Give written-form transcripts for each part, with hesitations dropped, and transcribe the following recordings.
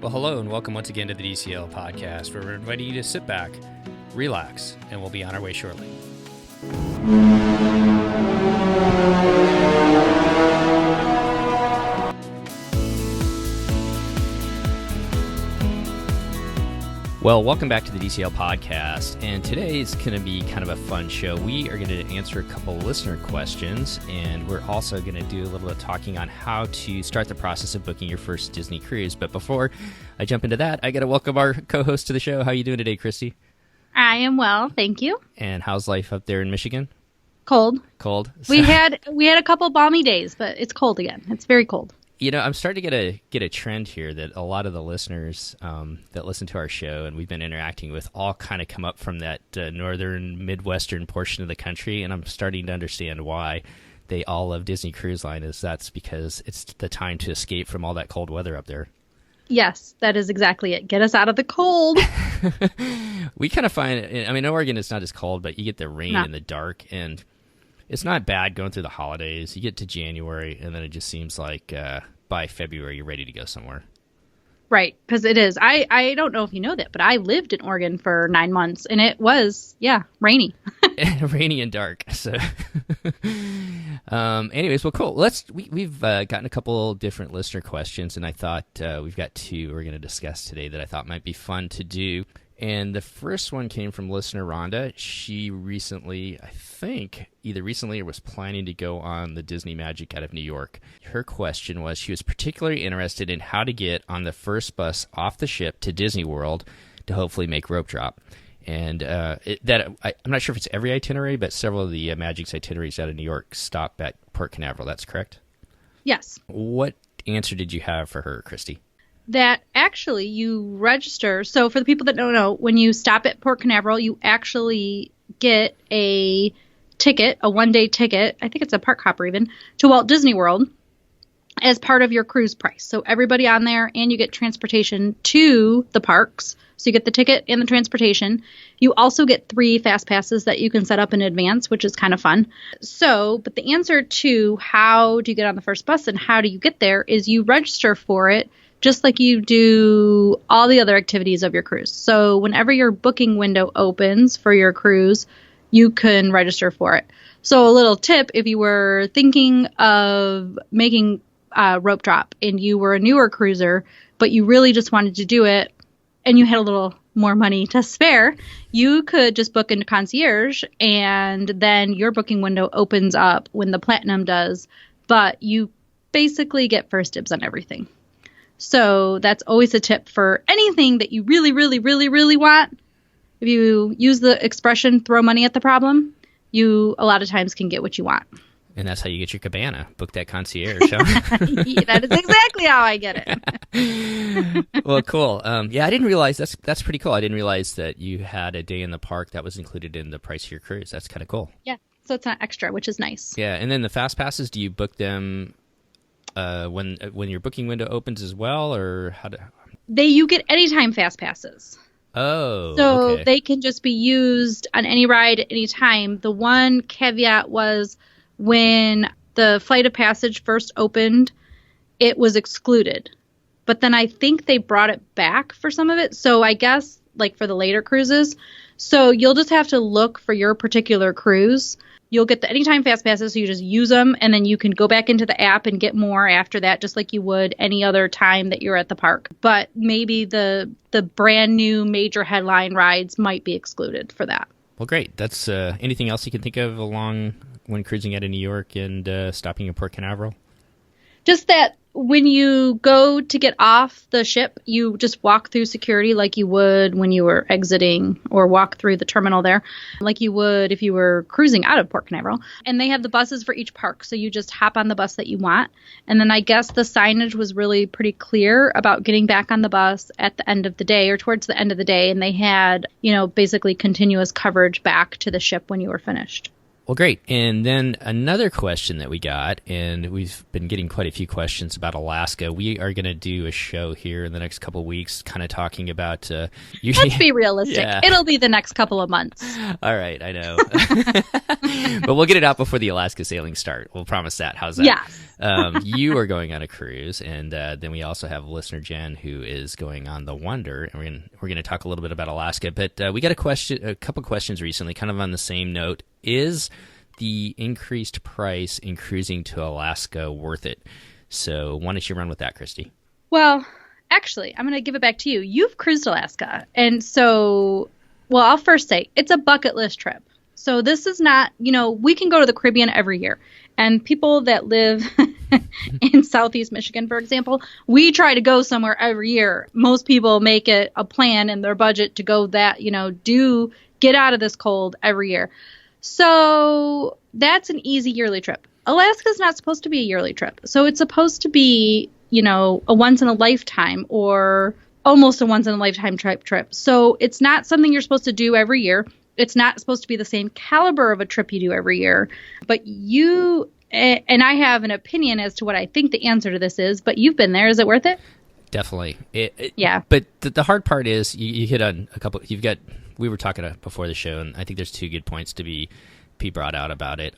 Well, hello and welcome once again to the DCL podcast, where we're inviting you to sit back, relax, and we'll be on our way shortly. Well, welcome back to the DCL podcast, and today is going to be kind of a fun show. We are going to answer a couple listener questions, and we're also going to do a little bit of talking on how to start the process of booking your first Disney cruise. But before I jump into that, I got to welcome our co-host to the show. How are you doing today, Christy? I am well, thank you. And how's life up there in Michigan? Cold. Cold. We had a couple balmy days, but it's cold again. It's very cold. You know, I'm starting to get a trend here that a lot of the listeners that listen to our show and we've been interacting with all kind of come up from that northern, midwestern portion of the country, and I'm starting to understand why they all love Disney Cruise Line. That's because it's the time to escape from all that cold weather up there. Yes, that is exactly it. Get us out of the cold. We kind of find, I mean, in Oregon it's not as cold, but you get the rain and the dark, and it's not bad going through the holidays. You get to January, and then it just seems like by February you're ready to go somewhere. Right, because it is. I don't know if you know that, but I lived in Oregon for 9 months, and it was, rainy. Rainy and dark. So, anyways, well, cool. We've gotten a couple different listener questions, and I thought we've got two we're going to discuss today that I thought might be fun to do. And the first one came from listener Rhonda. She recently, I think, either recently or was planning to go on the Disney Magic out of New York. Her question was she was particularly interested in how to get on the first bus off the ship to Disney World to hopefully make rope drop. And I'm not sure if it's every itinerary, but several of the Magic's itineraries out of New York stop at Port Canaveral. That's correct? Yes. What answer did you have for her, Christy? That actually you register. So for the people that don't know, when you stop at Port Canaveral, you actually get a ticket, a one-day ticket, I think it's a park hopper even, to Walt Disney World as part of your cruise price. So everybody on there, and you get transportation to the parks. So you get the ticket and the transportation. You also get 3 fast passes that you can set up in advance, which is kind of fun. So, but the answer to how do you get on the first bus and how do you get there is you register for it just like you do all the other activities of your cruise. So whenever your booking window opens for your cruise, you can register for it. So a little tip, if you were thinking of making rope drop and you were a newer cruiser, but you really just wanted to do it and you had a little more money to spare, you could just book into concierge and then your booking window opens up when the platinum does, but you basically get first dibs on everything. So that's always a tip for anything that you really, really, really, really want. If you use the expression throw money at the problem, you a lot of times can get what you want. And that's how you get your cabana. Book that concierge. Huh? That is exactly how I get it. Well, cool. Yeah, I didn't realize that's pretty cool. I didn't realize that you had a day in the park that was included in the price of your cruise. That's kind of cool. Yeah, so it's not extra, which is nice. Yeah, and then the fast passes, do you book them when your booking window opens as well, or how do you get anytime fast passes? Oh, so okay. They can just be used on any ride at any time. The one caveat was when the Flight of Passage first opened, it was excluded, but then I think they brought it back for some of it. So I guess like for the later cruises, so you'll just have to look for your particular cruise. You'll get the anytime fast passes, so you just use them, and then you can go back into the app and get more after that, just like you would any other time that you're at the park. But maybe the brand new major headline rides might be excluded for that. Well, great. That's anything else you can think of along when cruising out of New York and stopping at Port Canaveral? Just that when you go to get off the ship, you just walk through security like you would when you were exiting, or walk through the terminal there like you would if you were cruising out of Port Canaveral. And they have the buses for each park, so you just hop on the bus that you want. And then I guess the signage was really pretty clear about getting back on the bus at the end of the day or towards the end of the day. And they had, basically continuous coverage back to the ship when you were finished. Well, great. And then another question that we got, and we've been getting quite a few questions about Alaska. We are going to do a show here in the next couple of weeks, kind of talking about. Let's be realistic. Yeah. It'll be the next couple of months. All right, I know. But we'll get it out before the Alaska sailing start. We'll promise that. How's that? Yes. You are going on a cruise, and then we also have listener Jen who is going on the Wonder, and we're going to talk a little bit about Alaska. But we got a couple questions recently, kind of on the same note. Is the increased price in cruising to Alaska worth it? So why don't you run with that, Christy? Well, actually, I'm going to give it back to you. You've cruised Alaska. And so, well, I'll first say it's a bucket list trip. So this is not, we can go to the Caribbean every year. And people that live in Southeast Michigan, for example, we try to go somewhere every year. Most people make it a plan in their budget to go that, get out of this cold every year. So that's an easy yearly trip. Alaska's not supposed to be a yearly trip. So it's supposed to be, a once in a lifetime or almost a once in a lifetime trip. So it's not something you're supposed to do every year. It's not supposed to be the same caliber of a trip you do every year. But and I have an opinion as to what I think the answer to this is, but you've been there. Is it worth it? Definitely. Yeah. But the hard part is you hit on a couple. We were talking before the show, and I think there's two good points to be brought out about it.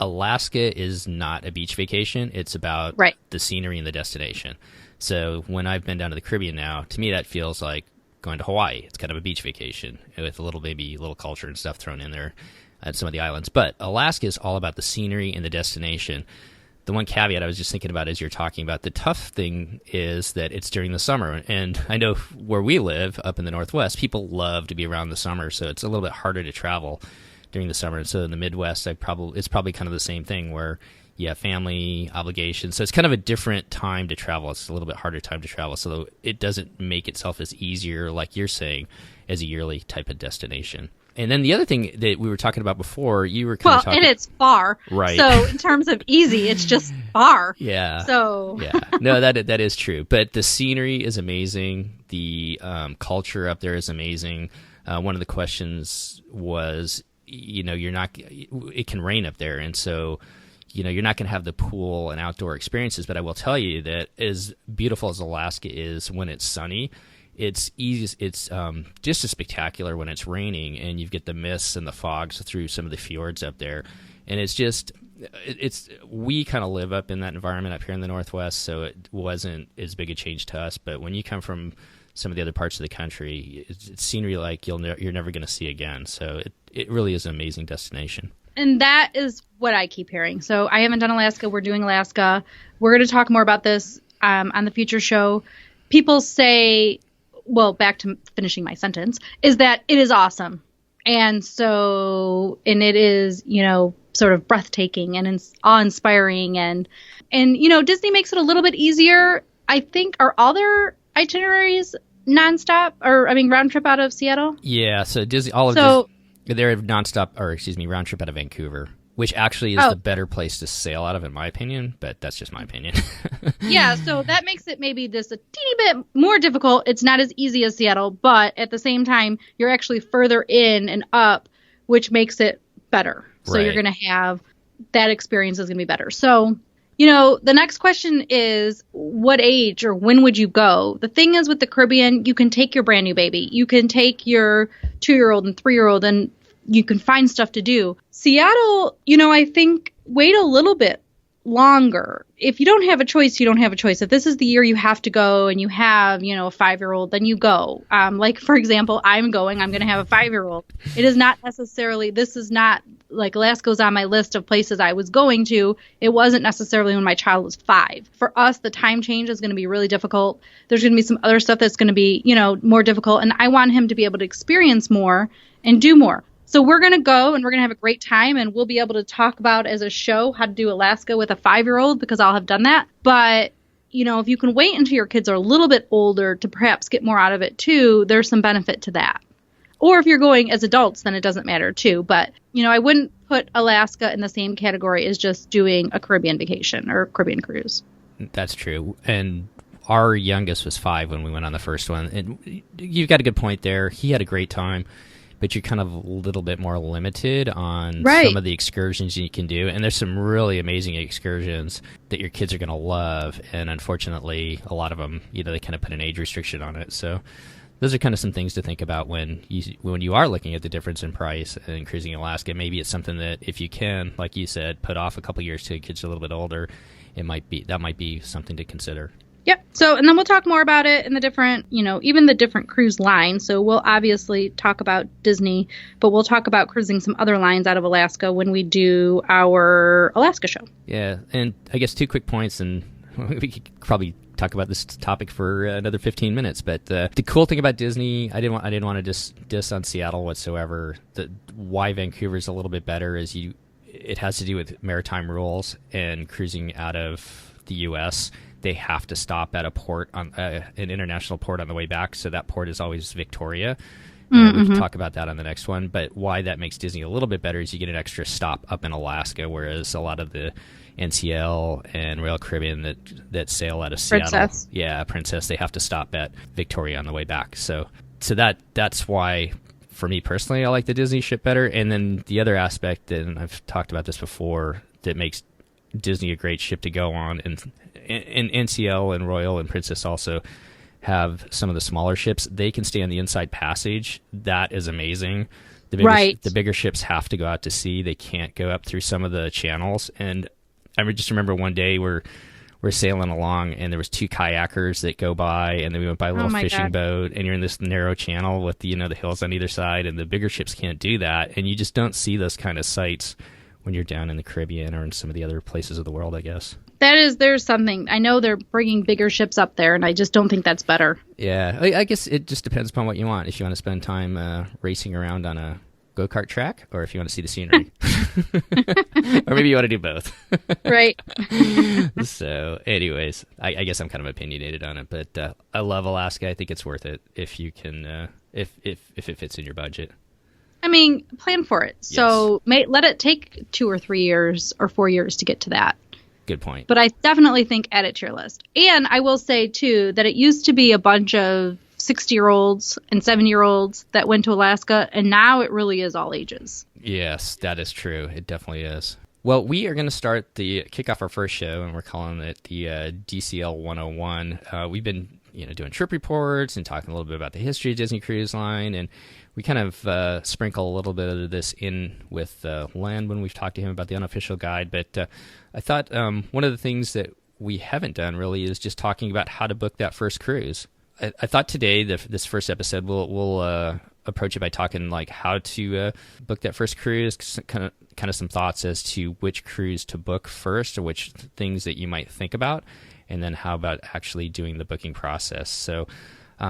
Alaska is not a beach vacation. It's about the scenery and the destination. So when I've been down to the Caribbean now, to me that feels like going to Hawaii. It's kind of a beach vacation with maybe a little culture and stuff thrown in there at some of the islands. But Alaska is all about the scenery and the destination. The one caveat I was just thinking about as you're talking about, the tough thing is that it's during the summer. And I know where we live up in the Northwest, people love to be around the summer, so it's a little bit harder to travel during the summer. And so in the Midwest, it's probably kind of the same thing where you have family obligations. So it's kind of a different time to travel. It's a little bit harder time to travel. So it doesn't make itself as easier, like you're saying, as a yearly type of destination. And then the other thing that we were talking about before, you were kind of talking... and it's far. Right. So in terms of easy, it's just far. Yeah. So... yeah. No, that is true. But the scenery is amazing. The culture up there is amazing. One of the questions was, it can rain up there. And so, you're not going to have the pool and outdoor experiences. But I will tell you that as beautiful as Alaska is when it's sunny, it's easy. It's just as spectacular when it's raining, and you get the mists and the fogs through some of the fjords up there, and we kind of live up in that environment up here in the Northwest, so it wasn't as big a change to us. But when you come from some of the other parts of the country, it's scenery like you're never going to see again. So it really is an amazing destination. And that is what I keep hearing. So I haven't done Alaska. We're doing Alaska. We're going to talk more about this on the future show. People say, well, back to finishing my sentence, is that it is awesome. And it is, sort of breathtaking and awe-inspiring. And Disney makes it a little bit easier. I think, are all their itineraries nonstop round trip out of Seattle? Yeah. So Disney, they're round trip out of Vancouver, which actually is the better place to sail out of, in my opinion, but that's just my opinion. Yeah, so that makes it maybe just a teeny bit more difficult. It's not as easy as Seattle, but at the same time, you're actually further in and up, which makes it better. So You're going to have that experience is going to be better. So, the next question is what age or when would you go? The thing is with the Caribbean, you can take your brand new baby. You can take your 2-year-old and 3-year-old and you can find stuff to do. Seattle, I think wait a little bit longer. If you don't have a choice, you don't have a choice. If this is the year you have to go and you have, a 5-year-old, then you go. Like, for example, I'm going to have a 5-year-old. It is not necessarily, this is not like Alaska's on my list of places I was going to. It wasn't necessarily when my child was 5. For us, the time change is going to be really difficult. There's going to be some other stuff that's going to be, more difficult. And I want him to be able to experience more and do more. So we're going to go and we're going to have a great time, and we'll be able to talk about as a show how to do Alaska with a 5-year-old because I'll have done that. But, if you can wait until your kids are a little bit older to perhaps get more out of it too, there's some benefit to that. Or if you're going as adults, then it doesn't matter too. But, I wouldn't put Alaska in the same category as just doing a Caribbean vacation or Caribbean cruise. That's true. And our youngest was 5 when we went on the first one. And you've got a good point there. He had a great time. but you're kind of a little bit more limited on Right. some of the excursions you can do. And there's some really amazing excursions that your kids are going to love. And unfortunately, a lot of them, they kind of put an age restriction on it. So those are kind of some things to think about when you are looking at the difference in price and cruising Alaska. Maybe it's something that if you can, like you said, put off a couple years till your kids are a little bit older, that might be something to consider. Yep. So, and then we'll talk more about it in the different, even the different cruise lines. So we'll obviously talk about Disney, but we'll talk about cruising some other lines out of Alaska when we do our Alaska show. Yeah. And I guess 2 quick points, and we could probably talk about this topic for another 15 minutes. But the cool thing about Disney, I didn't want to diss on Seattle whatsoever. Why Vancouver's a little bit better is it has to do with maritime rules and cruising out of the U.S. They have to stop at a port on an international port on the way back. So that port is always Victoria. We can talk about that on the next one. But why that makes Disney a little bit better is you get an extra stop up in Alaska, whereas a lot of the NCL and Royal Caribbean that sail out of Seattle, Princess, they have to stop at Victoria on the way back. So that's why, for me personally, I like the Disney ship better. And then the other aspect, and I've talked about this before, that makes Disney a great ship to go on, and NCL and Royal and Princess also have some of the smaller ships. They can stay on the inside passage. That is amazing. The bigger ships have to go out to sea. They can't go up through some of the channels. And I just remember one day we're sailing along, and there was 2 kayakers that go by, and then we went by a little fishing boat, and you're in this narrow channel with the hills on either side, and the bigger ships can't do that, and you just don't see those kind of sights when you're down in the Caribbean or in some of the other places of the world, I guess. There's something. I know they're bringing bigger ships up there, and I just don't think that's better. Yeah, I guess it just depends upon what you want. If you want to spend time racing around on a go-kart track, or if you want to see the scenery. Or maybe you want to do both. Right. So, anyways, I guess I'm kind of opinionated on it, but I love Alaska. I think it's worth it if you can, if it fits in your budget. I mean, plan for it. So let it take 2 or 3 years or 4 years to get to that. Good point. But I definitely think add it to your list. And I will say, too, that it used to be a bunch of 60-year-olds and 70-year-olds that went to Alaska, and now it really is all ages. Yes, that is true. It definitely is. Well, we are going to kick off our first show, and we're calling it the DCL 101. We've been doing trip reports and talking a little bit about the history of Disney Cruise Line, and we kind of sprinkle a little bit of this in with Len when we've talked to him about the unofficial guide. But I thought one of the things that we haven't done really is just talking about how to book that first cruise. I thought today, this first episode, we'll approach it by talking like how to book that first cruise, kind of some thoughts as to which cruise to book first, or which things that you might think about, and then how about actually doing the booking process. So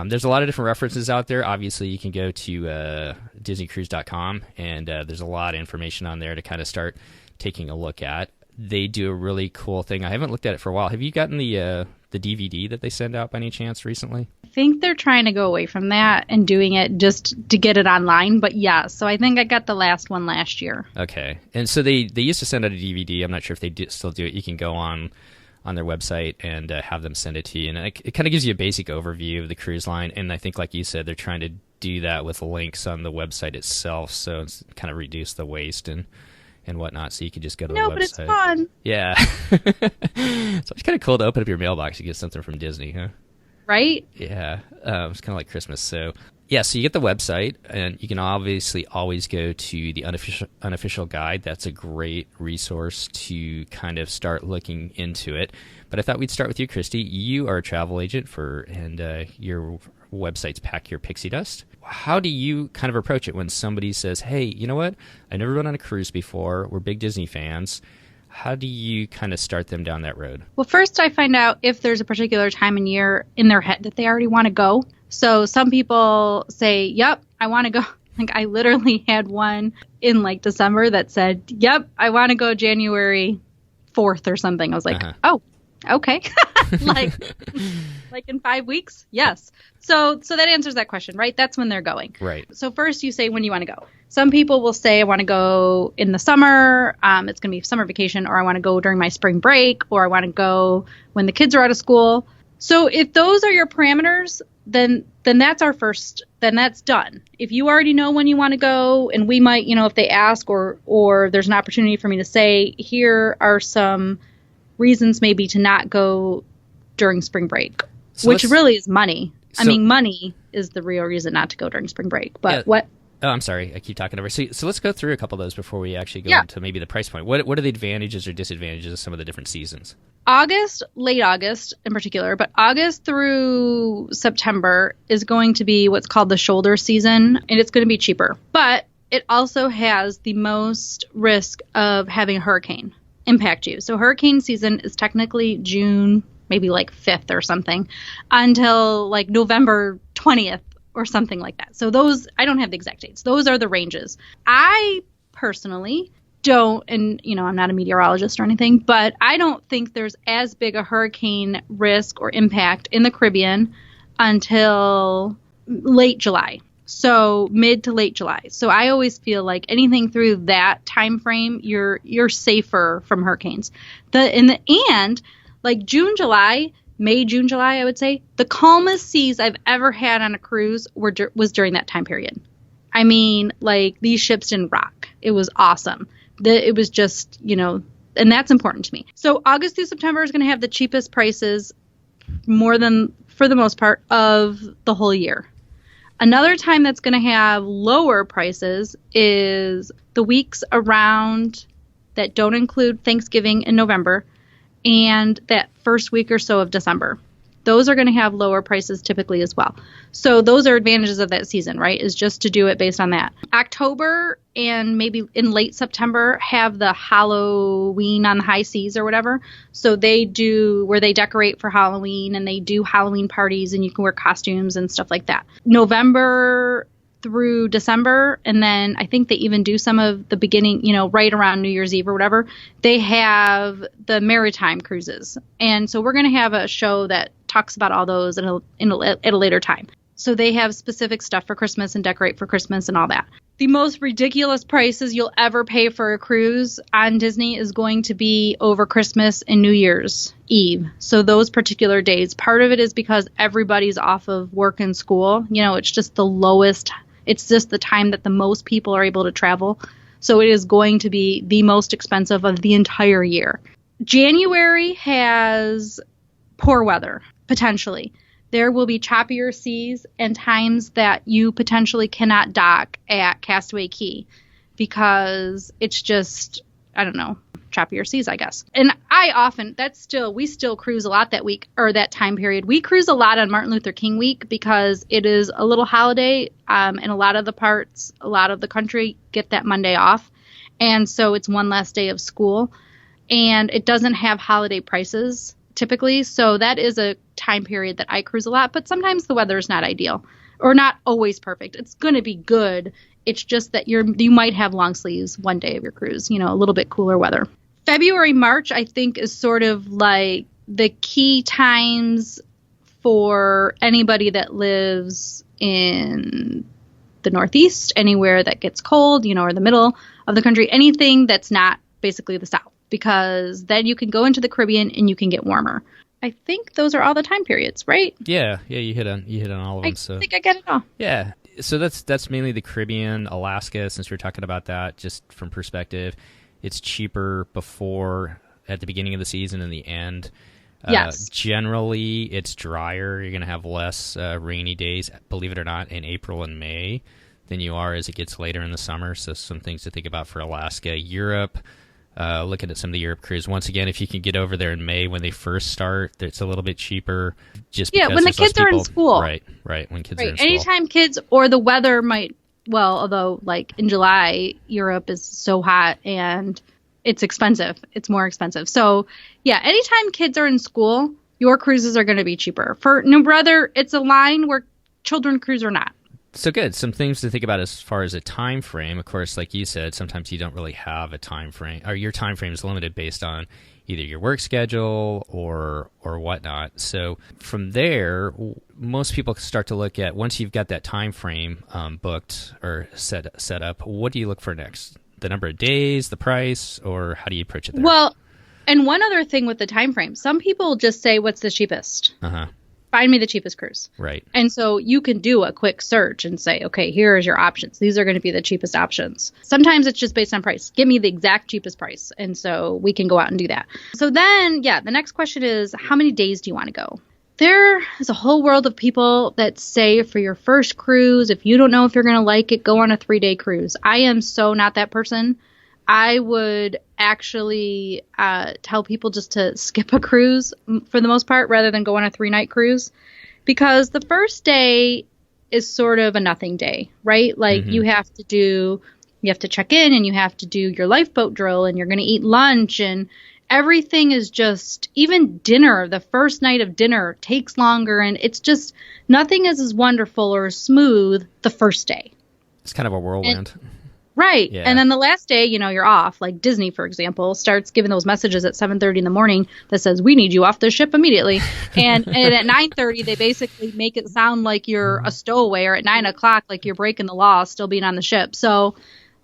there's a lot of different references out there. Obviously, you can go to DisneyCruise.com, and there's a lot of information on there to kind of start taking a look at. They do a really cool thing. I haven't looked at it for a while. Have you gotten the DVD that they send out by any chance recently? I think they're trying to go away from that and doing it just to get it online. But yeah, so I think I got the last one last year. Okay. And so they used to send out a DVD. I'm not sure if they still do it. You can go on their website and have them send it to you. And it kind of gives you a basic overview of the cruise line. And I think, like you said, they're trying to do that with links on the website itself. So it's kind of reduce the waste and whatnot, so you can just go to the website. No, but it's fun. Yeah. So it's kind of cool to open up your mailbox and get something from Disney, huh? Right? Yeah. It's kind of like Christmas. So, yeah, so you get the website, and you can obviously always go to the unofficial guide. That's a great resource to kind of start looking into it. But I thought we'd start with you, Christy. You are a travel agent and your website's Pack Your Pixie Dust. How do you kind of approach it when somebody says, hey, you know what? I never been on a cruise before. We're big Disney fans. How do you kind of start them down that road? Well, first I find out if there's a particular time in year in their head that they already want to go. So some people say, yep, I want to go. Like I literally had one in like December that said, yep, I want to go January 4th or something. I was like, oh, okay. like in 5 weeks? Yes. So that answers that question, right? That's when they're going. Right. So first you say when you want to go. Some people will say, I want to go in the summer. It's going to be summer vacation, or I want to go during my spring break, or I want to go when the kids are out of school. So if those are your parameters, then that's our first, then that's done. If you already know when you want to go, and we might, if they ask or there's an opportunity for me to say, here are some reasons maybe to not go during spring break, which really is money. I mean, money is the real reason not to go during spring break. But what? Oh, I'm sorry. I keep talking over. So let's go through a couple of those before we actually go into maybe the price point. What are the advantages or disadvantages of some of the different seasons? August, late August in particular, but August through September is going to be what's called the shoulder season, and it's going to be cheaper. But it also has the most risk of having a hurricane impact you. So hurricane season is technically June, maybe like 5th or something, until like November 20th or something like that. So those, I don't have the exact dates. Those are the ranges. I personally don't, and I'm not a meteorologist or anything, but I don't think there's as big a hurricane risk or impact in the Caribbean until late July. So mid to late July. So I always feel like anything through that time frame, you're safer from hurricanes. And like June, July, May, June, July, I would say the calmest seas I've ever had on a cruise was during that time period. I mean, like these ships didn't rock. It was awesome. It was just, and that's important to me. So August through September is going to have the cheapest prices more than, for the most part, of the whole year. Another time that's going to have lower prices is the weeks around that don't include Thanksgiving in November and that first week or so of December. Those are going to have lower prices typically as well. So those are advantages of that season, right? Is just to do it based on that. October and maybe in late September have the Halloween on the high seas or whatever. So they do where they decorate for Halloween and they do Halloween parties and you can wear costumes and stuff like that. November through December, and then I think they even do some of the beginning, right around New Year's Eve or whatever, they have the maritime cruises. And so we're going to have a show that talks about all those at a later time. So they have specific stuff for Christmas and decorate for Christmas and all that. The most ridiculous prices you'll ever pay for a cruise on Disney is going to be over Christmas and New Year's Eve. So those particular days, part of it is because everybody's off of work and school. It's just the lowest. It's just the time that the most people are able to travel. So it is going to be the most expensive of the entire year. January has poor weather, potentially. There will be choppier seas and times that you potentially cannot dock at Castaway Cay because it's just, I don't know, choppier seas, I guess. And we still cruise a lot that week or that time period. We cruise a lot on Martin Luther King week because it is a little holiday and a lot of the country get that Monday off. And so it's one less day of school and it doesn't have holiday prices typically. So that is a time period that I cruise a lot, but sometimes the weather is not ideal or not always perfect. It's going to be good. It's just that you might have long sleeves one day of your cruise, a little bit cooler weather. February, March, I think is sort of like the key times for anybody that lives in the Northeast, anywhere that gets cold, or the middle of the country, anything that's not basically the South, because then you can go into the Caribbean and you can get warmer. I think those are all the time periods, right? Yeah, you hit on all of them. I think I get it all. Yeah, so that's mainly the Caribbean, Alaska. Since we're talking about that, just from perspective, it's cheaper at the beginning of the season and the end. Yes. Generally, it's drier. You're going to have less rainy days, believe it or not, in April and May than you are as it gets later in the summer. So some things to think about for Alaska. Europe. Looking at some of the Europe cruise. Once again, if you can get over there in May when they first start, it's a little bit cheaper. When the kids are in school. Right. When kids are in school. Anytime kids or the weather might, although like in July, Europe is so hot and it's expensive. It's more expensive. So yeah, anytime kids are in school, your cruises are going to be cheaper. For whether it's a line where children cruise or not. So good. Some things to think about as far as a time frame. Of course, like you said, sometimes you don't really have a time frame, or your time frame is limited based on either your work schedule or whatnot. So from there, most people start to look at, once you've got that time frame booked or set up, what do you look for next? The number of days, the price, or how do you approach it there? Well, And one other thing with the time frame, some people just say, what's the cheapest? Uh-huh. Find me the cheapest cruise. Right. And so you can do a quick search and say, okay, here is your options. These are going to be the cheapest options. Sometimes it's just based on price. Give me the exact cheapest price. And so we can go out and do that. So then, yeah, the next question is, how many days do you want to go? There is a whole world of people that say for your first cruise, if you don't know if you're going to like it, go on a 3-day cruise. I am so not that person. I would actually tell people just to skip a cruise for the most part rather than go on a 3-night cruise, because the first day is sort of a nothing day, right? Like you have to check in and you have to do your lifeboat drill and you're going to eat lunch and everything is just, even dinner, the first night of dinner takes longer and it's just, nothing is as wonderful or as smooth the first day. It's kind of a whirlwind. Right. Yeah. And then the last day, you're off. Like Disney, for example, starts giving those messages at 7:30 in the morning that says, we need you off the ship immediately. And at 9:30, they basically make it sound like you're a stowaway, or at 9 o'clock, like you're breaking the law, still being on the ship. So,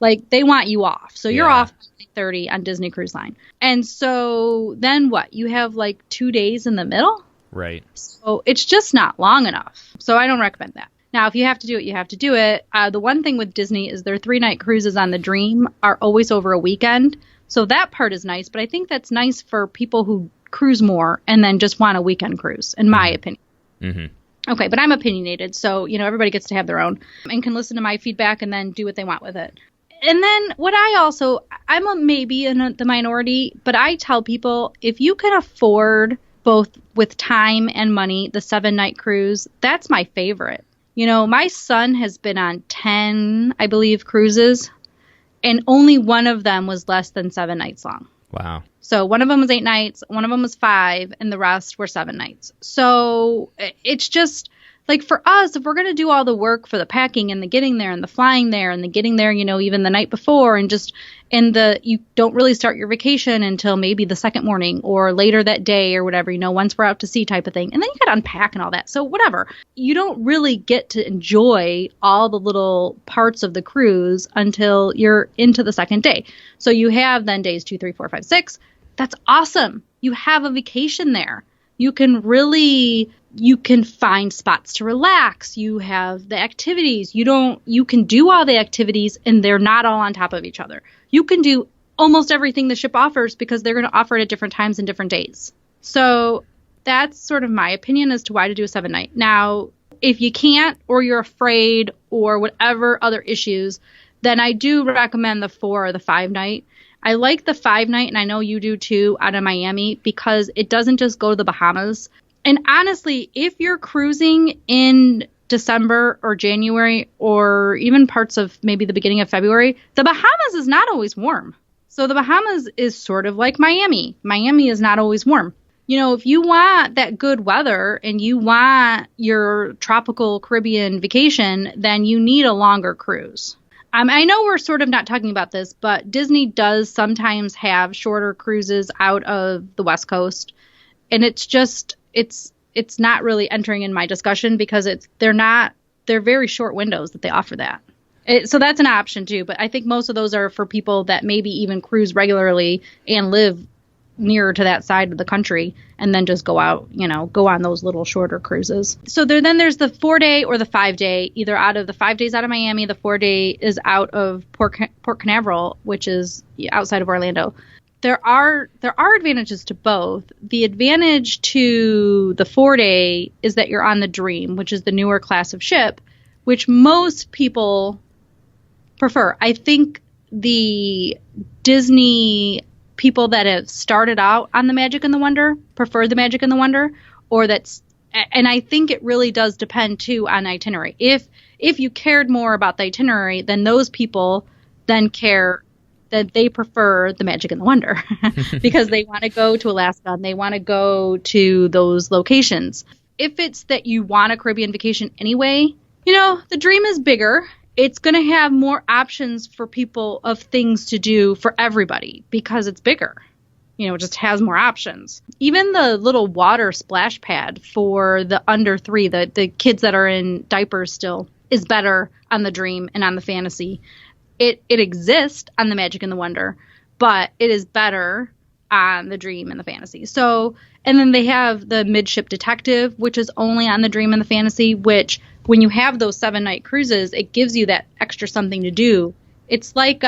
like, they want you off. So you're off at 9:30 on Disney Cruise Line. And so then what? You have like 2 days in the middle? Right. So it's just not long enough. So I don't recommend that. Now, if you have to do it, you have to do it. The one thing with Disney is their 3-night cruises on the Dream are always over a weekend. So that part is nice, but I think that's nice for people who cruise more and then just want a weekend cruise, in my opinion. Mm-hmm. Okay, but I'm opinionated, so, everybody gets to have their own and can listen to my feedback and then do what they want with it. And then I'm maybe in the minority, but I tell people, if you can afford both with time and money, the 7-night cruise, that's my favorite. My son has been on 10, I believe, cruises, and only one of them was less than 7 nights long. Wow. So one of them was 8 nights, one of them was 5, and the rest were 7 nights. So it's just, like, for us, if we're going to do all the work for the packing and the getting there and the flying there and the getting there, even the night before, and you don't really start your vacation until maybe the second morning or later that day or whatever, once we're out to sea type of thing. And then you got to unpack and all that. So whatever. You don't really get to enjoy all the little parts of the cruise until you're into the second day. So you have then days 2, 3, 4, 5, 6. That's awesome. You have a vacation there. You can find spots to relax. You have the activities. You can do all the activities and they're not all on top of each other. You can do almost everything the ship offers because they're going to offer it at different times and different days. So that's sort of my opinion as to why to do a 7-night. Now, if you can't, or you're afraid, or whatever other issues, then I do recommend the 4 or the 5-night. I like the 5-night, and I know you do too, out of Miami, because it doesn't just go to the Bahamas. And honestly, if you're cruising in December or January, or even parts of maybe the beginning of February, the Bahamas is not always warm. So the Bahamas is sort of like Miami. Miami is not always warm. If you want that good weather and you want your tropical Caribbean vacation, then you need a longer cruise. I know we're sort of not talking about this, but Disney does sometimes have shorter cruises out of the West Coast. And it's not really entering in my discussion because they're very short windows that they offer that. So that's an option too. But I think most of those are for people that maybe even cruise regularly and live nearer to that side of the country and then just go out, go on those little shorter cruises. So then there's the 4-day or the 5-day, either out of the 5 days out of Miami, the 4-day is out of Port Canaveral, which is outside of Orlando. There are advantages to both. The advantage to the 4-day is that you're on the Dream, which is the newer class of ship, which most people prefer. I think the Disney people that have started out on the Magic and the Wonder prefer the Magic and the Wonder, and I think it really does depend too on itinerary. If you cared more about the itinerary, then those people then care that they prefer the Magic and the Wonder because they want to go to Alaska and they want to go to those locations. If it's that you want a Caribbean vacation anyway, the Dream is bigger. It's going to have more options for people of things to do for everybody because it's bigger. It just has more options. Even the little water splash pad for the under 3, the kids that are in diapers still, is better on the Dream and on the Fantasy. It exists on the Magic and the Wonder, but it is better on the Dream and the Fantasy. So, and then they have the Midship Detective, which is only on the Dream and the Fantasy, which when you have those 7-night cruises, it gives you that extra something to do. It's like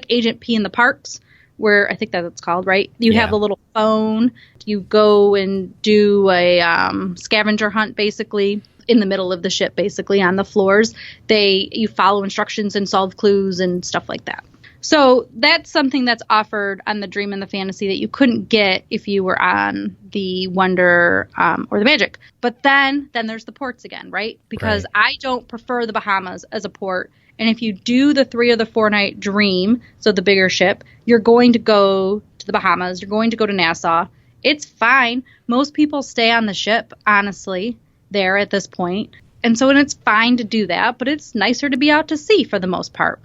Agent P in the parks, where I think that's what it's called, right? You have a little phone. You go and do a scavenger hunt, basically, in the middle of the ship, basically, on the floors. You follow instructions and solve clues and stuff like that. So that's something that's offered on the Dream and the Fantasy that you couldn't get if you were on the Wonder or the Magic. But then there's the ports again, right? Because I don't prefer the Bahamas as a port. And if you do the 3 or the 4-night Dream, so the bigger ship, you're going to go to the Bahamas. You're going to go to Nassau. It's fine. Most people stay on the ship, honestly, there at this point. And so it's fine to do that, but it's nicer to be out to sea for the most part.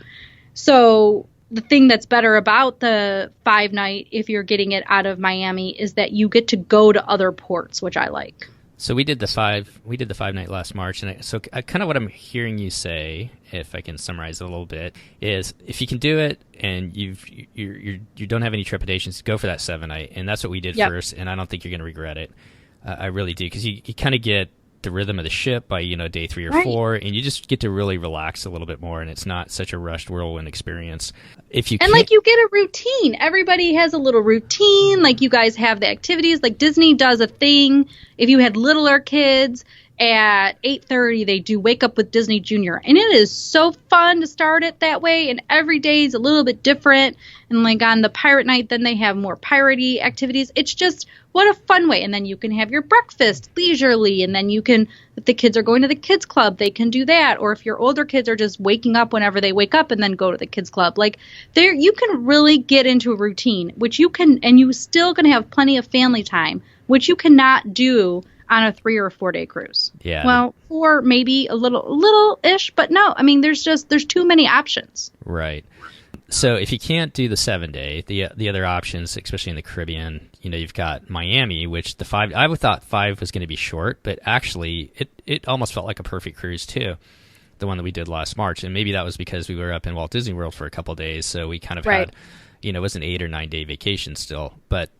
So the thing that's better about the 5-night, if you're getting it out of Miami, is that you get to go to other ports, which I like. So we did the 5-night last March, and so kind of what I'm hearing you say, if I can summarize it a little bit, is if you can do it and you don't have any trepidations, go for that 7-night, and that's what we did first. And I don't think you're going to regret it. I really do, because you kind of get the rhythm of the ship by day 3 or 4, and you just get to really relax a little bit more, and it's not such a rushed whirlwind experience. Like you get a routine. Everybody has a little routine. Like you guys have the activities. Like Disney does a thing. If you had littler kids, at 8:30 they do Wake Up with Disney Junior, and it is so fun to start it that way. And every day is a little bit different. And like on the pirate night, then they have more piratey activities. It's just what a fun way. And then you can have your breakfast leisurely, and then you can, if the kids are going to the kids club, they can do that. Or if your older kids are just waking up whenever they wake up and then go to the kids club, like there you can really get into a routine, which you can, and you still can have plenty of family time, which you cannot do on a 3 or 4 day cruise. Yeah. Well, 4 maybe a little ish, but no. I mean, there's too many options. Right. So if you can't do the 7-day, the other options, especially in the Caribbean, you've got Miami, which the 5. I would thought 5 was going to be short, but actually it almost felt like a perfect cruise too. The one that we did last March, and maybe that was because we were up in Walt Disney World for a couple of days, so we kind of had. It was an 8 or 9 day vacation still. But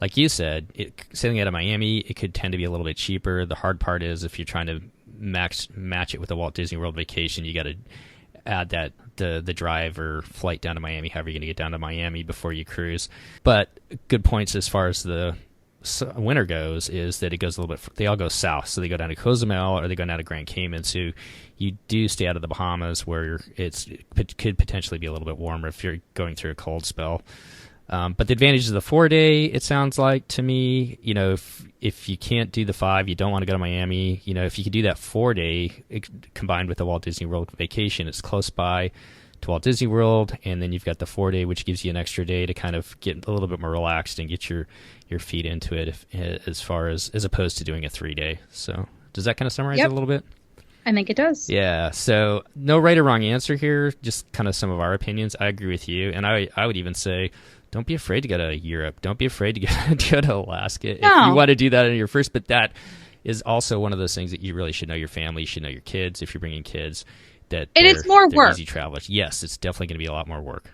like you said, sailing out of Miami, it could tend to be a little bit cheaper. The hard part is if you're trying to match it with a Walt Disney World vacation, you got to add that the drive or flight down to Miami, however you're going to get down to Miami before you cruise. But good points as far as the winter goes is that it goes a little bit, they all go south. So they go down to Cozumel or they go down to Grand Cayman. So you do stay out of the Bahamas where it could potentially be a little bit warmer if you're going through a cold spell. But the advantages of the 4-day, it sounds like to me, if you can't do the 5, you don't want to go to Miami, if you could do that 4-day combined with the Walt Disney World vacation, it's close by to Walt Disney World, and then you've got the 4-day, which gives you an extra day to kind of get a little bit more relaxed and get your feet into it as opposed to doing a 3-day. So does that kind of summarize it a little bit? I think it does. Yeah, so no right or wrong answer here, just kind of some of our opinions. I agree with you, and I would even say don't be afraid to go to Europe. Don't be afraid to go to Alaska. No. If you want to do that in your first, but that is also one of those things that you really should know your family, you should know your kids if you're bringing kids. That it's more they're work. Easy travelers. Yes, it's definitely going to be a lot more work.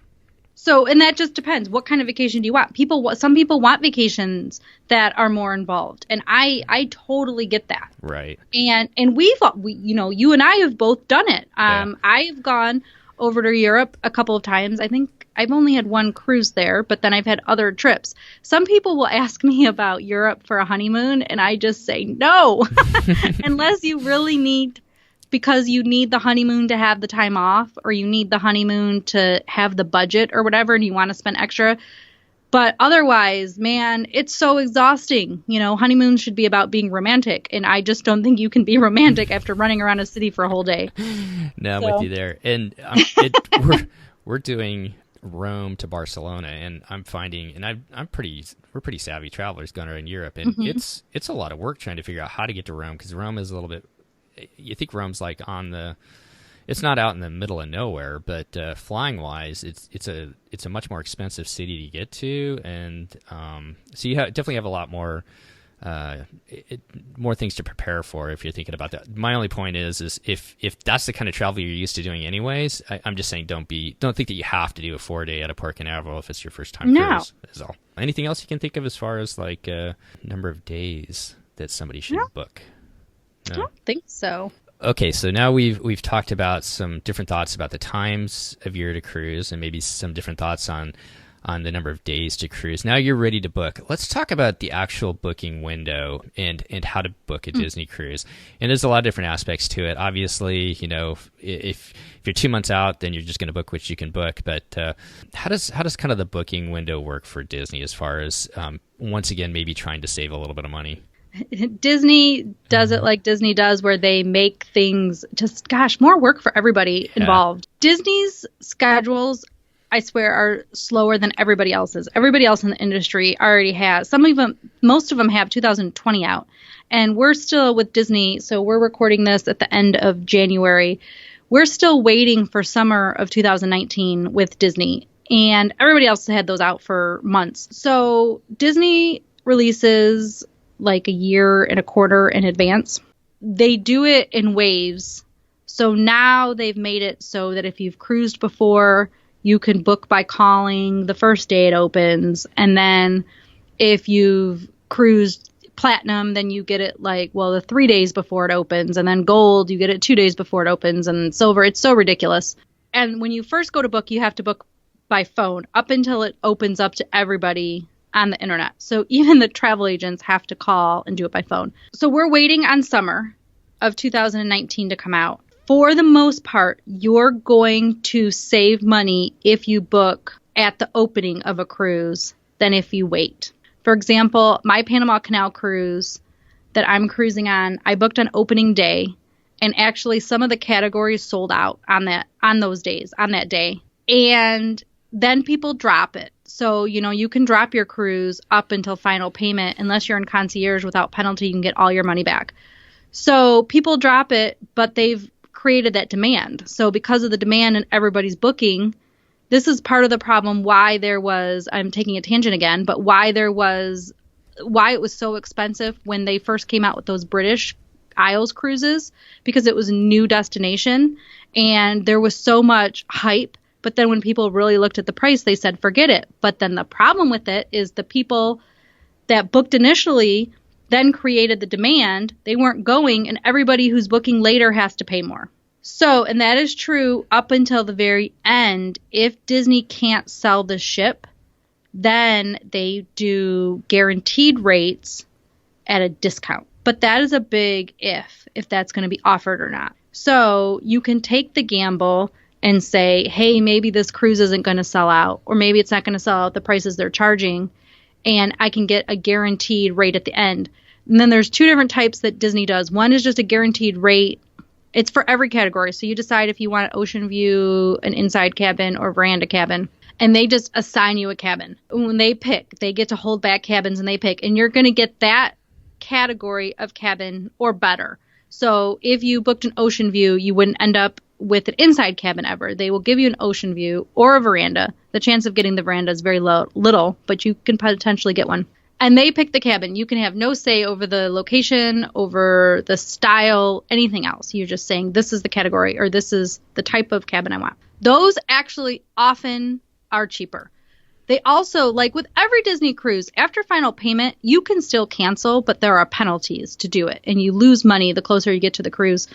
So, and that just depends. What kind of vacation do you want? Some people want vacations that are more involved, and I totally get that. Right. And we you and I have both done it. I've gone over to Europe a couple of times. I think I've only had one cruise there, but then I've had other trips. Some people will ask me about Europe for a honeymoon, and I just say no, unless you really need. Because you need the honeymoon to have the time off, or you need the honeymoon to have the budget or whatever, and you want to spend extra. But otherwise, man, it's so exhausting. Honeymoon should be about being romantic, and I just don't think you can be romantic after running around a city for a whole day. No, I'm with you there. And we're doing Rome to Barcelona, and I'm finding, and we're pretty savvy travelers going around Europe, and it's a lot of work trying to figure out how to get to Rome, because Rome is a little bit. You think Rome's like it's not out in the middle of nowhere, but flying wise, it's a much more expensive city to get to, and so you definitely have a lot more more things to prepare for if you're thinking about that. My only point is if that's the kind of travel you're used to doing anyways, I'm just saying don't think that you have to do a 4-day at a Port Canaveral if it's your first time cruise. Is all. Anything else you can think of as far as like number of days that somebody should book? No? I don't think so. Okay, so now we've talked about some different thoughts about the times of year to cruise, and maybe some different thoughts on the number of days to cruise. Now you're ready to book. Let's talk about the actual booking window and how to book a Disney cruise. And there's a lot of different aspects to it. Obviously, if you're 2 months out, then you're just going to book what you can book. But how does kind of the booking window work for Disney as far as once again maybe trying to save a little bit of money? Disney does it like Disney does, where they make things just, more work for everybody involved. Disney's schedules, I swear, are slower than everybody else's. Everybody else in the industry already has. Most of them have 2020 out. And we're still with Disney, so we're recording this at the end of January. We're still waiting for summer of 2019 with Disney. And everybody else had those out for months. So Disney releases like a year and a quarter in advance. They do it in waves. So now they've made it so that if you've cruised before, you can book by calling the first day it opens. And then if you've cruised platinum, then you get it the 3 days before it opens. And then gold, you get it 2 days before it opens. And silver, it's so ridiculous. And when you first go to book, you have to book by phone up until it opens up to everybody on the internet. So even the travel agents have to call and do it by phone. So we're waiting on summer of 2019 to come out. For the most part, you're going to save money if you book at the opening of a cruise than if you wait. For example, my Panama Canal cruise that I'm cruising on, I booked on opening day, and actually some of the categories sold out on that day. And then people drop it. So, you can drop your cruise up until final payment. Unless you're in concierge without penalty, you can get all your money back. So people drop it, but they've created that demand. So because of the demand and everybody's booking, this is part of the problem why I'm taking a tangent again, but why it was so expensive when they first came out with those British Isles cruises, because it was a new destination and there was so much hype. But then when people really looked at the price, they said, forget it. But then the problem with it is the people that booked initially then created the demand. They weren't going, and everybody who's booking later has to pay more. So, and that is true up until the very end. If Disney can't sell the ship, then they do guaranteed rates at a discount. But that is a big if that's going to be offered or not. So you can take the gamble and say, hey, maybe this cruise isn't going to sell out, or maybe it's not going to sell out the prices they're charging, and I can get a guaranteed rate at the end. And then there's two different types that Disney does. One is just a guaranteed rate. It's for every category. So you decide if you want ocean view, an inside cabin, or veranda cabin, and they just assign you a cabin. When they pick, they get to hold back cabins, and they pick, and you're going to get that category of cabin or better. So if you booked an ocean view, you wouldn't end up with an inside cabin ever. They will give you an ocean view or a veranda. The chance of getting the veranda is very little, but you can potentially get one. And they pick the cabin. You can have no say over the location, over the style, anything else. You're just saying this is the category or this is the type of cabin I want. Those actually often are cheaper. They also, like with every Disney cruise, after final payment, you can still cancel, but there are penalties to do it. And you lose money the closer you get to the cruise.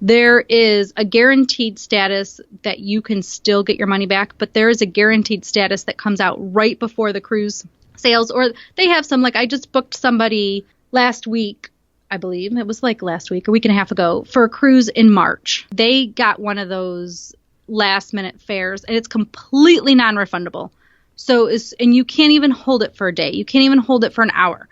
There is a guaranteed status that you can still get your money back, but there is a guaranteed status that comes out right before the cruise sales. Or they have some, like I just booked somebody last week, I believe. It was like last week, a week and a half ago, for a cruise in March. They got one of those last minute fares, and it's completely non-refundable. And you can't even hold it for a day. You can't even hold it for an hour.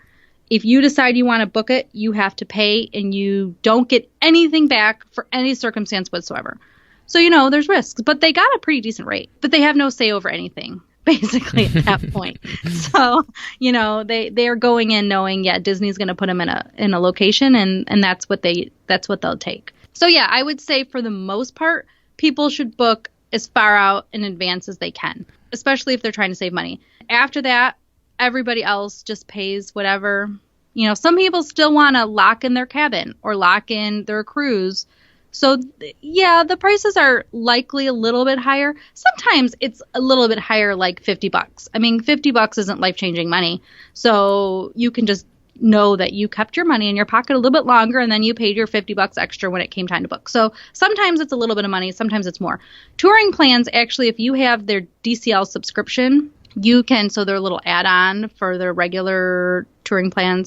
If you decide you want to book it, you have to pay, and you don't get anything back for any circumstance whatsoever. So, there's risks, but they got a pretty decent rate, but they have no say over anything, basically, at that point. So, they are going in knowing, Disney's going to put them in a location, and that's what they'll take. So, I would say for the most part, people should book as far out in advance as they can, especially if they're trying to save money. After that, everybody else just pays whatever You know, some people still want to lock in their cabin or lock in their cruise. So, yeah, the prices are likely a little bit higher. Sometimes it's a little bit higher, like $50. I mean, $50 isn't life-changing money. So you can just know that you kept your money in your pocket a little bit longer, and then you paid your $50 extra when it came time to book. So sometimes it's a little bit of money, sometimes it's more. Touring plans, actually, if you have their DCL subscription, you can, so they're a little add-on for their regular touring plan,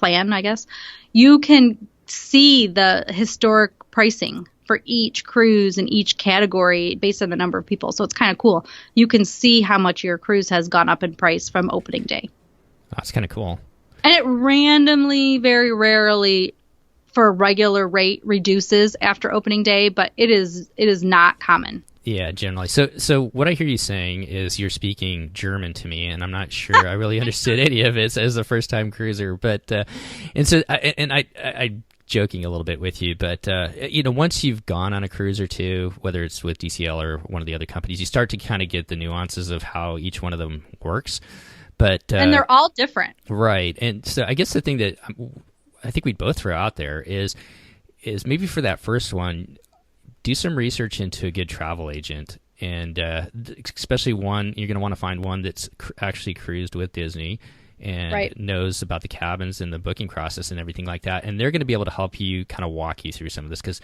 I guess. You can see the historic pricing for each cruise and each category based on the number of people. So it's kind of cool. You can see how much your cruise has gone up in price from opening day. That's kind of cool. And it randomly, very rarely, for a regular rate reduces after opening day, but it is not common. Yeah, generally. So what I hear you saying is you're speaking German to me, and I'm not sure I really understood any of it as a first-time cruiser. But I joking a little bit with you, but once you've gone on a cruise or two, whether it's with DCL or one of the other companies, you start to kind of get the nuances of how each one of them works. But and they're all different, right? And so I guess the thing that I think we'd both throw out there is maybe for that first one, do some research into a good travel agent, and especially one you're going to want to find one that's actually cruised with Disney and knows about the cabins and the booking process and everything like that, and they're going to be able to help you kind of walk you through some of this. Because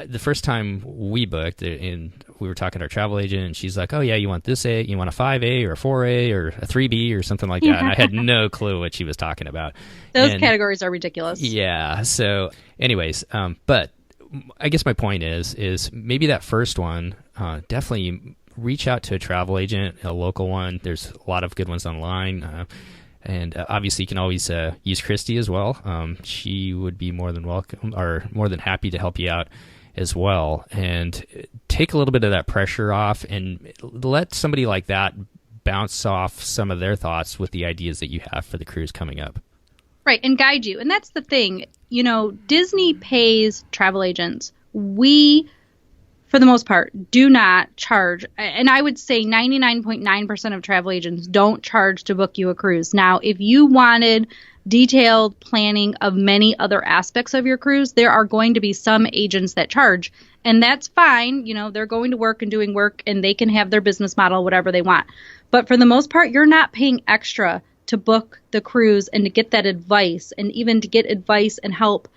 the first time we booked, and we were talking to our travel agent, and she's like, "Oh yeah, you want this A, you want a 5A or a 4A or a 3B or something like that," and I had no clue what she was talking about. Those categories are ridiculous. Yeah. So, anyways, but I guess my point is maybe that first one, definitely reach out to a travel agent, a local one. There's a lot of good ones online. And obviously, you can always use Christy as well. She would be more than welcome, or more than happy to help you out as well. And take a little bit of that pressure off, and let somebody like that bounce off some of their thoughts with the ideas that you have for the cruise coming up. Right, and guide you. And that's the thing. You know, Disney pays travel agents. We, for the most part, do not charge. And I would say 99.9% of travel agents don't charge to book you a cruise. Now, if you wanted detailed planning of many other aspects of your cruise, there are going to be some agents that charge. And that's fine. You know, they're going to work and doing work, and they can have their business model, whatever they want. But for the most part, you're not paying extra to book the cruise and to get that advice, and even to get advice and help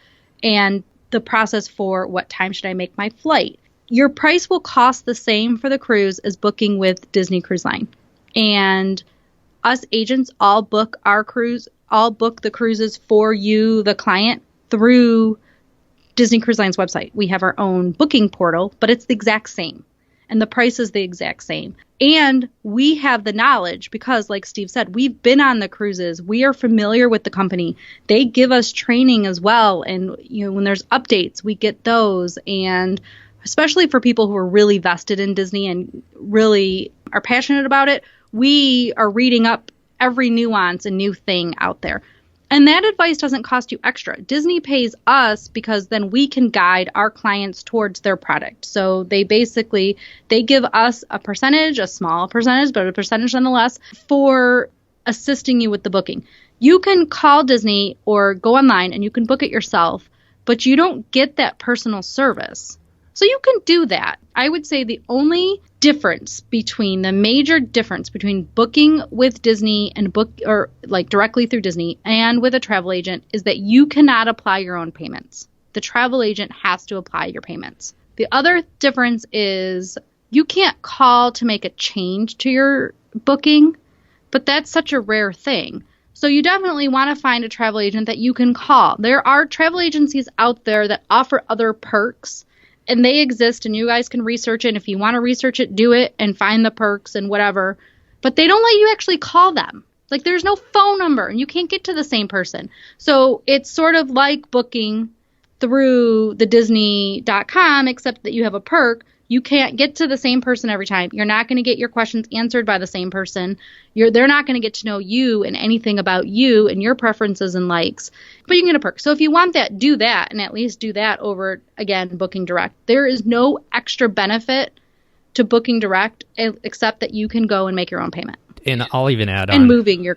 and the process for what time should I make my flight. Your price will cost the same for the cruise as booking with Disney Cruise Line. And us agents all book the cruises for you, the client, through Disney Cruise Line's website. We have our own booking portal, but it's the exact same. And the price is the exact same. And we have the knowledge because, like Steve said, we've been on the cruises. We are familiar with the company. They give us training as well. And, you know, when there's updates, we get those. And especially for people who are really vested in Disney and really are passionate about it, we are reading up every nuance and new thing out there. And that advice doesn't cost you extra. Disney pays us because then we can guide our clients towards their product. So they give us a percentage, a small percentage, but a percentage nonetheless, for assisting you with the booking. You can call Disney or go online and you can book it yourself, but you don't get that personal service. So you can do that. I would say the major difference between booking with Disney and directly through Disney and with a travel agent is that you cannot apply your own payments. The travel agent has to apply your payments. The other difference is you can't call to make a change to your booking, but that's such a rare thing. So you definitely want to find a travel agent that you can call. There are travel agencies out there that offer other perks, and they exist, and you guys can research it. And if you want to research it, do it and find the perks and whatever. But they don't let you actually call them. Like, there's no phone number, and you can't get to the same person. So it's sort of like booking through the Disney.com, except that you have a perk. You can't get to the same person every time. You're not going to get your questions answered by the same person. They're not going to get to know you and anything about you and your preferences and likes. But you can get a perk. So if you want that, do that, and at least do that over, again, booking direct. There is no extra benefit to booking direct except that you can go and make your own payment. And I'll even add on. And moving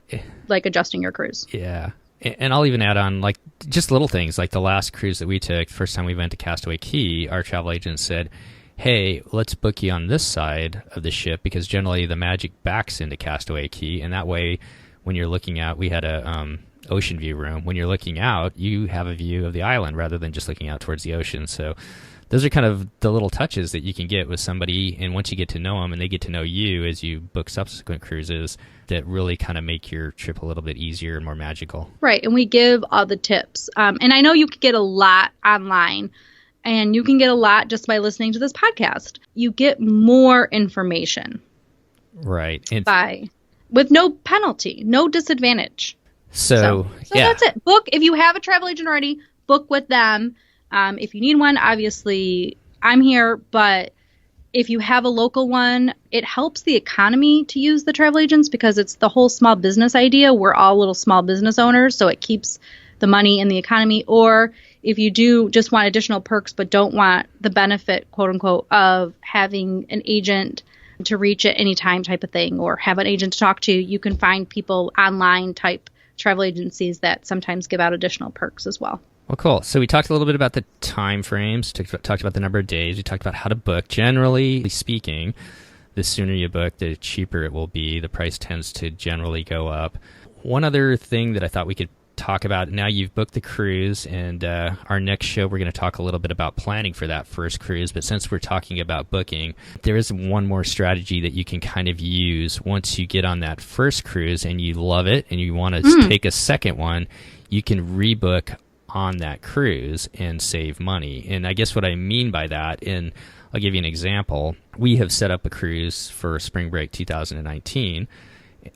adjusting your cruise. Yeah. And I'll even add on, like, just little things, like the last cruise that we took, first time we went to Castaway Cay, our travel agent said, hey, let's book you on this side of the ship, because generally the Magic backs into Castaway Cay, and that way when you're looking out, we had a ocean view room. When you're looking out, you have a view of the island rather than just looking out towards the ocean. So those are kind of the little touches that you can get with somebody, and once you get to know them and they get to know you as you book subsequent cruises, that really kind of make your trip a little bit easier and more magical. Right, and we give all the tips. And I know you can get a lot online, and you can get a lot just by listening to this podcast. You get more information. Right. With no penalty, no disadvantage. So yeah. That's it. Book, if you have a travel agent already, book with them. If you need one, obviously I'm here, but if you have a local one, it helps the economy to use the travel agents, because it's the whole small business idea. We're all little small business owners, so it keeps the money in the economy. Or if you do just want additional perks but don't want the benefit, quote unquote, of having an agent to reach at any time type of thing, or have an agent to talk to, you can find people online type travel agencies that sometimes give out additional perks as well. Well, cool. So we talked a little bit about the time frames, talked about the number of days, we talked about how to book. Generally speaking, the sooner you book, the cheaper it will be. The price tends to generally go up. One other thing that I thought we could talk about, now you've booked the cruise, and our next show we're going to talk a little bit about planning for that first cruise, but since we're talking about booking, there is one more strategy that you can kind of use once you get on that first cruise and you love it and you want to take a second one. You can rebook on that cruise and save money. And I guess what I mean by that, and I'll give you an example. We have set up a cruise for spring break 2019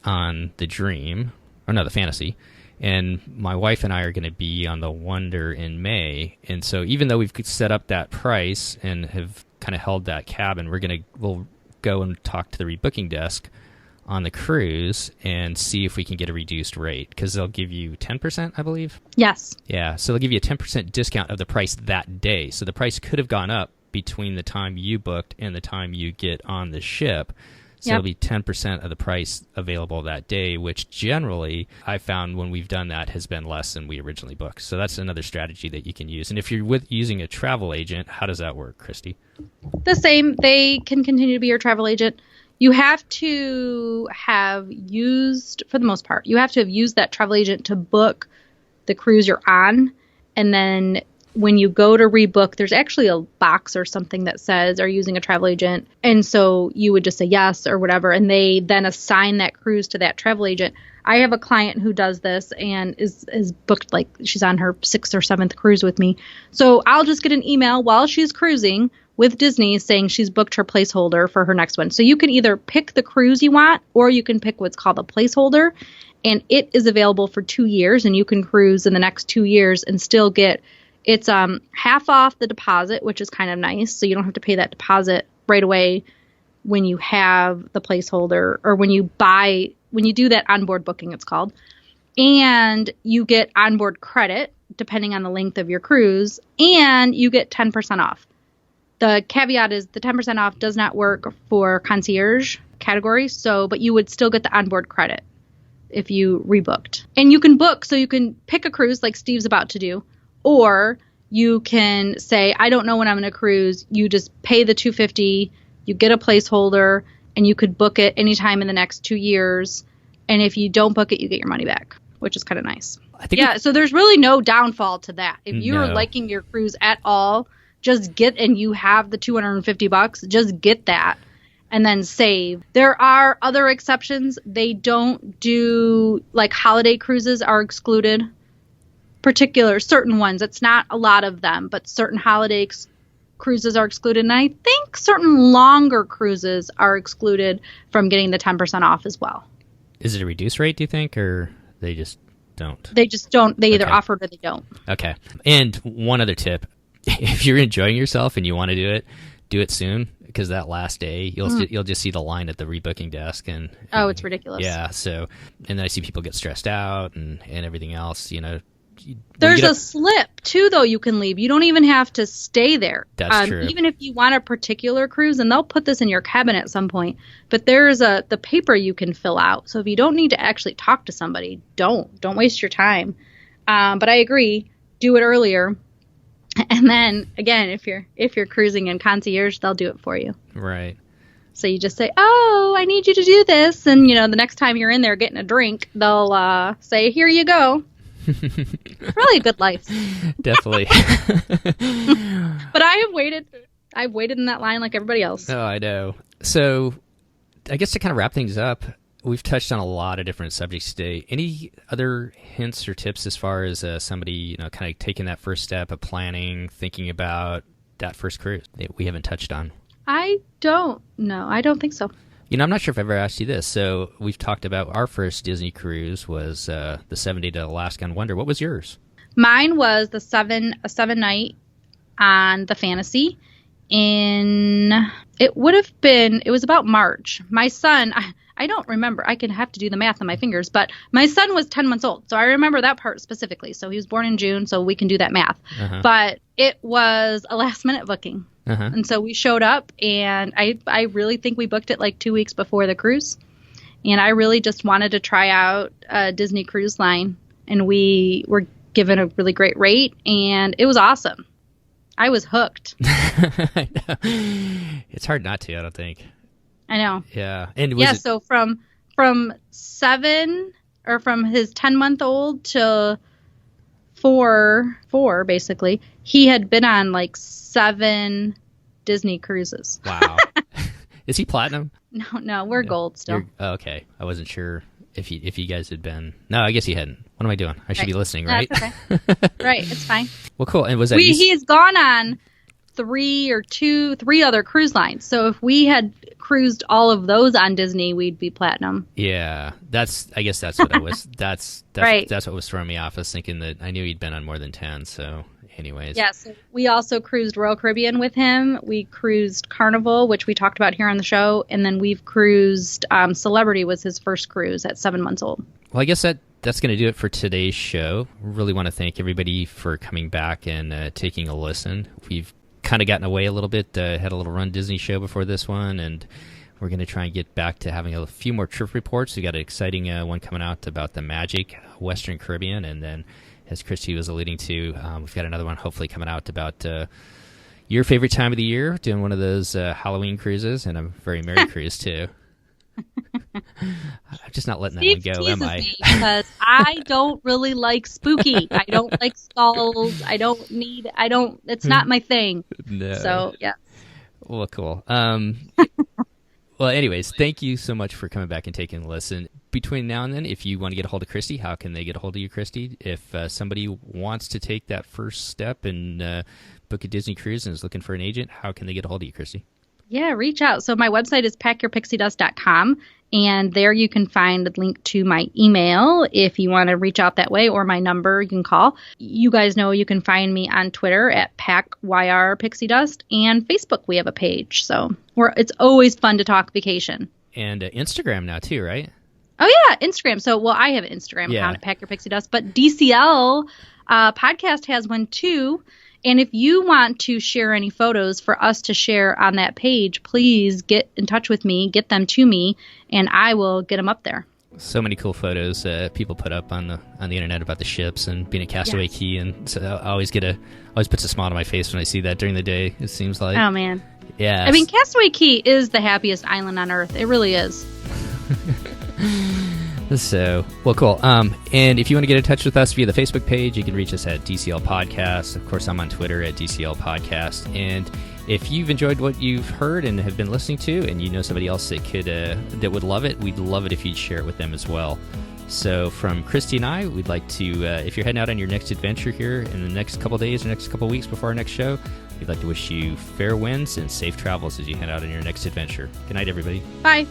on the the Fantasy. And my wife and I are going to be on the Wonder in May. And so even though we've set up that price and have kind of held that cabin, we'll go and talk to the rebooking desk on the cruise and see if we can get a reduced rate, because they'll give you 10%, I believe. Yes. Yeah, so they'll give you a 10% discount of the price that day. So the price could have gone up between the time you booked and the time you get on the ship. So it'll be 10% of the price available that day, which generally I found when we've done that has been less than we originally booked. So that's another strategy that you can use. And if you're using a travel agent, how does that work, Christy? The same. They can continue to be your travel agent. You have to have used, for the most part, you have to have used that travel agent to book the cruise you're on. And then when you go to rebook, there's actually a box or something that says, are you using a travel agent? And so you would just say yes or whatever. And they then assign that cruise to that travel agent. I have a client who does this and is booked, like she's on her 6th or 7th cruise with me. So I'll just get an email while she's cruising with Disney saying she's booked her placeholder for her next one. So you can either pick the cruise you want, or you can pick what's called a placeholder. And it is available for 2 years, and you can cruise in the next 2 years and still get, it's half off the deposit, which is kind of nice. So you don't have to pay that deposit right away when you have the placeholder, or when you do that onboard booking, it's called. And you get onboard credit depending on the length of your cruise, and you get 10% off. The caveat is the 10% off does not work for concierge category, but you would still get the onboard credit if you rebooked. And you can book, so you can pick a cruise like Steve's about to do, or you can say, I don't know when I'm going to cruise. You just pay the $250, you get a placeholder, and you could book it anytime in the next 2 years. And if you don't book it, you get your money back, which is kind of nice. So there's really no downfall to that. If you're liking your cruise at all, just get, and you have the $250, just get that and then save. There are other exceptions. They don't do, like, holiday cruises are excluded. Certain ones. It's not a lot of them, but certain holiday cruises are excluded. And I think certain longer cruises are excluded from getting the 10% off as well. Is it a reduced rate, do you think, or they just don't? They just don't. They either offer it or they don't. Okay. And one other tip. If you're enjoying yourself and you want to do it soon, because that last day you'll just see the line at the rebooking desk, and it's ridiculous. Yeah. So, and then I see people get stressed out and everything else. There's a slip too, though, you can leave. You don't even have to stay there. That's true. Even if you want a particular cruise, and they'll put this in your cabin at some point, but there's the paper you can fill out. So if you don't need to actually talk to somebody, don't waste your time. But I agree, do it earlier. And then again, if you're cruising in concierge, they'll do it for you. Right. So you just say, "Oh, I need you to do this," and the next time you're in there getting a drink, they'll say, "Here you go." Really good life. Definitely. But I've waited in that line like everybody else. Oh, I know. So I guess to kind of wrap things up, we've touched on a lot of different subjects today. Any other hints or tips as far as somebody, kind of taking that first step of planning, thinking about that first cruise that we haven't touched on? I don't know. I don't think so. I'm not sure if I've ever asked you this. So we've talked about our first Disney cruise was the 7-day to Alaska on Wonder. What was yours? Mine was a 7-night on the Fantasy. It was about March. My son, I don't remember. I can have to do the math on my fingers, but my son was 10 months old. So I remember that part specifically. So he was born in June, so we can do that math. Uh-huh. But it was a last minute booking. Uh-huh. And so we showed up, and I really think we booked it like 2 weeks before the cruise. And I really just wanted to try out a Disney Cruise Line, and we were given a really great rate, and it was awesome. I was hooked. I know. It's hard not to, I don't think. I know. Yeah. And so from 7 or from his 10-month-old to four basically, he had been on like 7 Disney cruises. Wow. Is he platinum? No, we're gold still. Okay. I wasn't sure if you guys had been. No, I guess he hadn't. What am I doing? I should be listening, right? That's okay. Right, it's fine. Well, cool. And was that he has gone on 3 other cruise lines. So if we had cruised all of those on Disney, we'd be platinum. Yeah, I guess that's what I was. That's right. That's what was throwing me off. I was thinking that I knew he'd been on more than 10. So, anyways. Yeah. So we also cruised Royal Caribbean with him. We cruised Carnival, which we talked about here on the show, and then we've cruised Celebrity was his first cruise at 7 months old. Well, I guess that's going to do it for today's show. Really want to thank everybody for coming back and taking a listen. We've kind of gotten away a little bit, had a little Run Disney show before this one, and we're going to try and get back to having a few more trip reports. We got an exciting one coming out about the Magic Western Caribbean, and then as Christy was alluding to, we've got another one hopefully coming out about your favorite time of the year, doing one of those Halloween cruises, and a very merry cruise too. I'm just not letting that one go, am I? Because I don't really like spooky. I don't like skulls. It's not my thing. No. So, yeah. Well, cool. Well, anyways, thank you so much for coming back and taking a listen. Between now and then, if you want to get a hold of Christy, how can they get a hold of you, Christy? If somebody wants to take that first step and book a Disney cruise and is looking for an agent, how can they get a hold of you, Christy? Yeah, reach out. So my website is packyourpixiedust.com, and there you can find a link to my email if you want to reach out that way, or my number you can call. You guys know you can find me on Twitter at PackYRPixieDust, and Facebook we have a page. So it's always fun to talk vacation. And Instagram now too, right? Oh, yeah, Instagram. So, I have an Instagram account at Pack Your Pixie Dust, but DCL podcast has one too. And if you want to share any photos for us to share on that page, please get in touch with me, get them to me, and I will get them up there. So many cool photos people put up on the internet about the ships and being at Castaway Cay, and so I always puts a smile on my face when I see that during the day. It seems like. Oh man. Yeah. I mean, Castaway Cay is the happiest island on Earth. It really is. So, well, cool. And if you want to get in touch with us via the Facebook page, you can reach us at DCL Podcast. Of course, I'm on Twitter at DCL Podcast. And if you've enjoyed what you've heard and have been listening to, and you know somebody else that would love it, we'd love it if you'd share it with them as well. So from Christy and I, we'd like to, if you're heading out on your next adventure here in the next couple days or next couple weeks before our next show, we'd like to wish you fair winds and safe travels as you head out on your next adventure. Good night, everybody. Bye.